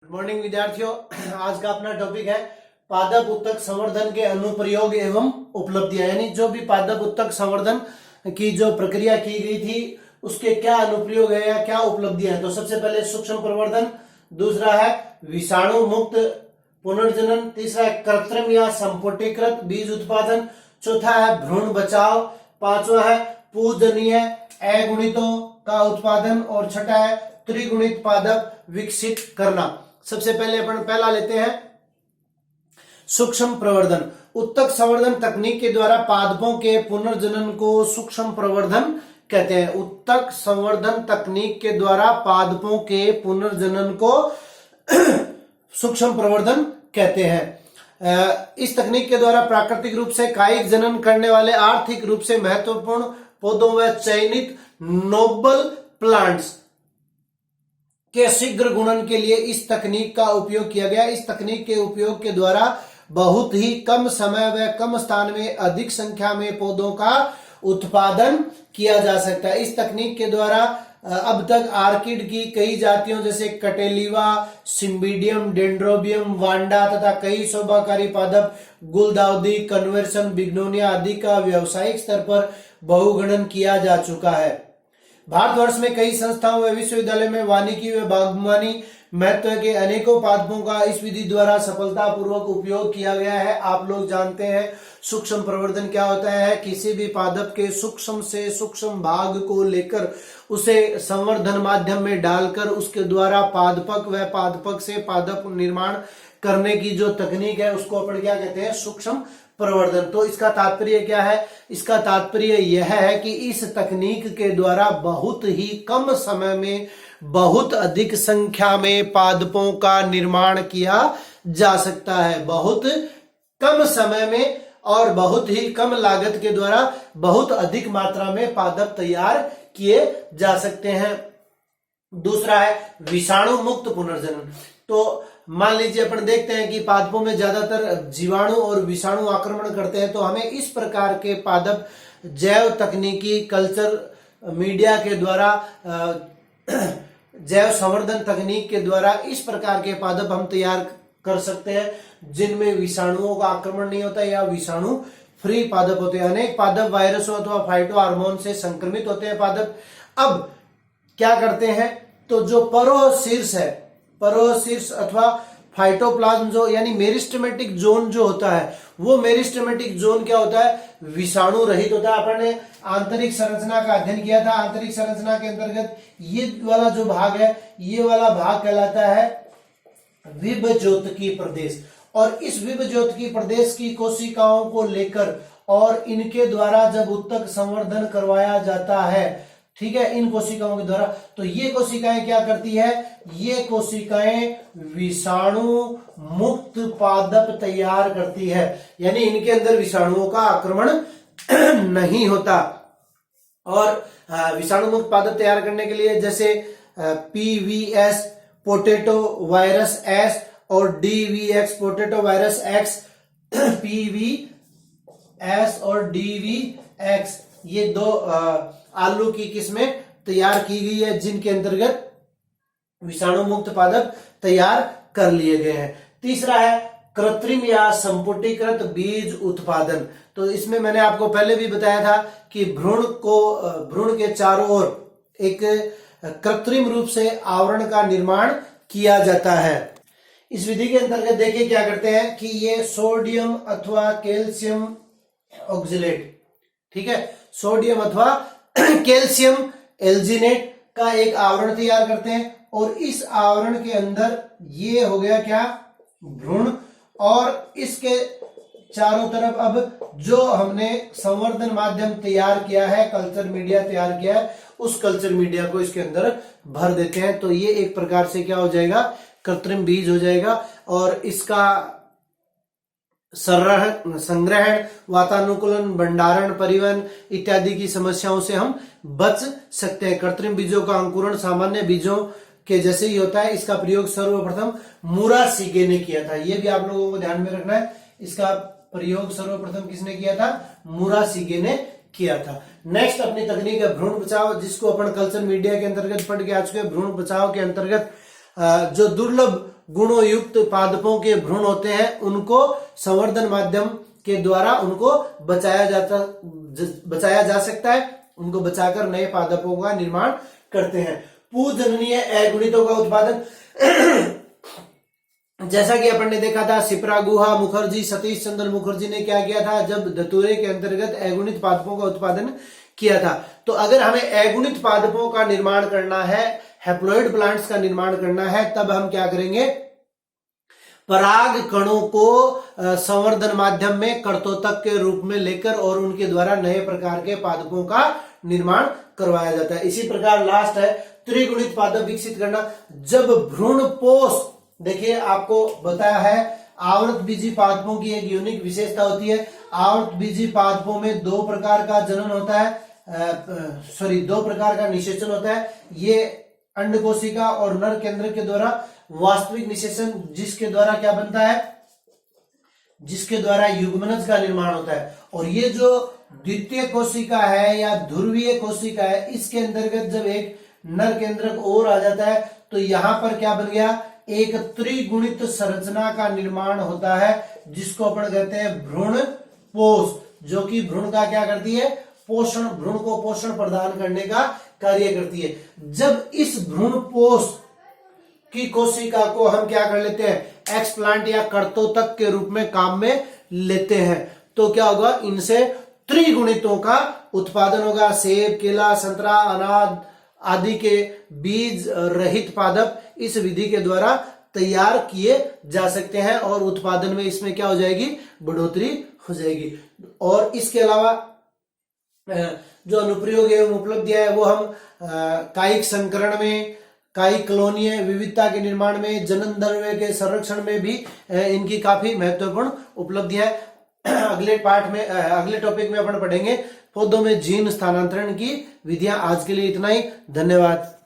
Good morning विद्यार्थियों। आज का अपना टॉपिक है पादप उत्तक संवर्धन के अनुप्रयोग एवं उपलब्धियां, यानी जो भी पादप उत्तक संवर्धन की जो प्रक्रिया की गई थी उसके क्या अनुप्रयोग है या क्या उपलब्धियां हैं। तो सबसे पहले सूक्ष्म प्रवर्धन, दूसरा है विषाणु मुक्त पुनर्जनन, तीसरा है कृत्रिम या संपुटीकृत बीज उत्पादन, चौथा है भ्रूण बचाव, पांचवा है पूजनीय अगुणितों का उत्पादन और छठा है त्रिगुणित पादप विकसित करना। सबसे पहले अपन पहला लेते हैं सूक्ष्म प्रवर्धन। उत्तक संवर्धन तकनीक के द्वारा पादपों के पुनर्जनन को सूक्ष्म प्रवर्धन कहते हैं। उत्तक संवर्धन तकनीक के द्वारा पादपों के पुनर्जनन को सूक्ष्म प्रवर्धन कहते हैं। इस तकनीक के द्वारा प्राकृतिक रूप से कायिक जनन करने वाले आर्थिक रूप से महत्वपूर्ण पौधों व चयनित नोबल प्लांट्स के शीघ्र गुणन के लिए इस तकनीक का उपयोग किया गया। इस तकनीक के उपयोग के द्वारा बहुत ही कम समय व कम स्थान में अधिक संख्या में पौधों का उत्पादन किया जा सकता है। इस तकनीक के द्वारा अब तक आर्किड की कई जातियों जैसे कटेलिवा, सिम्बिडियम, डेंड्रोबियम, वांडा तथा कई शोभाकारी पादप, गुलदाउदी, कन्वर्सन, बिग्नोनिया आदि का व्यावसायिक स्तर पर बहुगणन किया जा चुका है। भारतवर्ष में कई संस्थाओं व विश्वविद्यालय में वानिकी व बागवानी महत्व के अनेकों पादपों का इस विधि द्वारा सफलतापूर्वक उपयोग किया गया है। आप लोग जानते हैं सूक्ष्म प्रवर्धन क्या होता है। किसी भी पादप के सूक्ष्म से सूक्ष्म भाग को लेकर उसे संवर्धन माध्यम में डालकर उसके द्वारा पादपक व पादपक से पादप निर्माण करने की जो तकनीक है उसको अपन क्या कहते हैं, सूक्ष्म प्रवर्धन। तो इसका तात्पर्य क्या है? इसका तात्पर्य यह है कि इस तकनीक के द्वारा बहुत ही कम समय में बहुत अधिक संख्या में पादपों का निर्माण किया जा सकता है। बहुत कम समय में और बहुत ही कम लागत के द्वारा बहुत अधिक मात्रा में पादप तैयार किए जा सकते हैं। दूसरा है विषाणु मुक्त पुनर्जनन। तो मान लीजिए अपन देखते हैं कि पादपों में ज्यादातर जीवाणु और विषाणु आक्रमण करते हैं, तो हमें इस प्रकार के पादप जैव तकनीकी कल्चर मीडिया के द्वारा जैव संवर्धन तकनीक के द्वारा इस प्रकार के पादप हम तैयार कर सकते हैं जिनमें विषाणुओं का आक्रमण नहीं होता या विषाणु फ्री पादप होते हैं। अनेक पादप वायरसों अथवा फाइटो हार्मोन से संक्रमित होते हैं पादप। अब क्या करते हैं, तो जो परोशीर्ष है, परोशीर्ष अथवा फाइटोप्लाज्म जो यानी मेरिस्टेमेटिक जोन जो होता है, वो मेरिस्टेमेटिक जोन क्या होता है, विषाणु रहित होता है। अपन ने आंतरिक संरचना का अध्ययन किया था। आंतरिक संरचना के अंतर्गत ये वाला जो भाग है, ये वाला भाग कहलाता है विभज्योतकी प्रदेश। और इस विभज्योतकी प्रदेश की कोशिकाओं को लेकर और इनके द्वारा जब उत्तक संवर्धन करवाया जाता है, ठीक है, इन कोशिकाओं के द्वारा, तो ये कोशिकाएं क्या करती है, ये कोशिकाएं विषाणु मुक्त पादप तैयार करती है, यानी इनके अंदर विषाणुओं का आक्रमण नहीं होता। और विषाणु मुक्त पादप तैयार करने के लिए जैसे पीवीएस पोटैटो वायरस एस और डीवीएक्स पोटैटो वायरस एक्स, पीवीएस और डीवीएक्स, ये दो आलू की किस्में तैयार की गई है जिनके अंतर्गत विषाणु मुक्त पादप तैयार कर लिए गए हैं। तीसरा है कृत्रिम या संपुटीकृत बीज उत्पादन। तो इसमें मैंने आपको पहले भी बताया था कि भ्रूण के चारों ओर एक कृत्रिम रूप से आवरण का निर्माण किया जाता है। इस विधि के अंतर्गत देखिए क्या करते हैं कि ये सोडियम अथवा कैल्शियम ऑक्जेलेट, ठीक है, सोडियम अथवा कैल्शियम एल्जिनेट का एक आवरण तैयार करते हैं और इस आवरण के अंदर ये हो गया क्या, भ्रूण, और इसके चारों तरफ अब जो हमने संवर्धन माध्यम तैयार किया है, कल्चर मीडिया तैयार किया है, उस कल्चर मीडिया को इसके अंदर भर देते हैं। तो ये एक प्रकार से क्या हो जाएगा, कृत्रिम बीज हो जाएगा। और इसका संग्रहण, वातानुकूलन, भंडारण, परिवहन इत्यादि की समस्याओं से हम बच सकते हैं। कृत्रिम बीजों का अंकुरण सामान्य बीजों के जैसे ही होता है। इसका प्रयोग सर्वप्रथम मुरासिगे ने किया था। ये भी आप लोगों को ध्यान में रखना है। इसका प्रयोग सर्वप्रथम किसने किया था, मुरासिगे ने किया था। नेक्स्ट अपनी तकनीक है भ्रूण बचाव, जिसको अपन कल्चर मीडिया के अंतर्गत पढ़ के आ चुके हैं। भ्रूण बचाव के अंतर्गत जो दुर्लभ गुणों युक्त पादपों के भ्रूण होते हैं उनको संवर्धन माध्यम के द्वारा उनको बचाया जा सकता है, उनको बचाकर नए पादपों का निर्माण करते हैं। पूजननीय अगुणितों का उत्पादन जैसा कि अपन ने देखा था, सिप्रा गुहा मुखर्जी, सतीश चंद्र मुखर्जी ने क्या किया था, जब धतूरे के अंतर्गत अगुणित पादपों का उत्पादन किया था। तो अगर हमें अगुणित पादपों का निर्माण करना है, हैप्लॉइड प्लांट्स का निर्माण करना है, तब हम क्या करेंगे, पराग कणों को संवर्धन माध्यम में कर्तोतक के रूप में लेकर और उनके द्वारा नए प्रकार के पादपों का निर्माण करवाया जाता है। इसी प्रकार लास्ट है त्रिगुणित पादप विकसित करना। जब भ्रूण पोष, देखिए आपको बताया है, आवृत बीजी पादपों की एक यूनिक विशेषता होती है। आवृत बीजी पादपों में दो प्रकार का जनन होता है, दो प्रकार का निषेचन होता है। ये अंड कोशिका और नर केंद्र के द्वारा वास्तविक निषेचन, जिसके द्वारा क्या बनता है, जिसके द्वारा युग्मनज का निर्माण होता है। और ये जो द्वितीय कोशिका है या ध्रुवीय कोशिका है, इसके अंतर्गत जब एक नर केंद्रक और आ जाता है तो यहां पर क्या बन गया, एक त्रिगुणित संरचना का निर्माण होता है, जिसको अपन कहते हैं भ्रूण पोष, जो कि भ्रूण का क्या करती है, पोषण, भ्रूण को पोषण प्रदान करने का कार्य करती है। जब इस भ्रूण पोष की कोशिका को हम क्या कर लेते हैं, एक्सप्लांट या कर्तोतक के रूप में काम में लेते हैं, तो क्या होगा, इनसे त्रिगुणितों का उत्पादन होगा। सेब, केला, संतरा, अनार आदि के बीज रहित पादप इस विधि के द्वारा तैयार किए जा सकते हैं और उत्पादन में इसमें क्या हो जाएगी, बढ़ोतरी हो जाएगी। और इसके अलावा जो अनुप्रयोग एवं उपलब्धियां है वो हम कायिक संकरण में, कायिक कॉलोनीय विविधता के निर्माण में, जनन द्रव्य के संरक्षण में भी इनकी काफी महत्वपूर्ण उपलब्धियां है। अगले पार्ट में, अगले टॉपिक में अपन पढ़ेंगे पौधों में जीन स्थानांतरण की विधियां। आज के लिए इतना ही, धन्यवाद।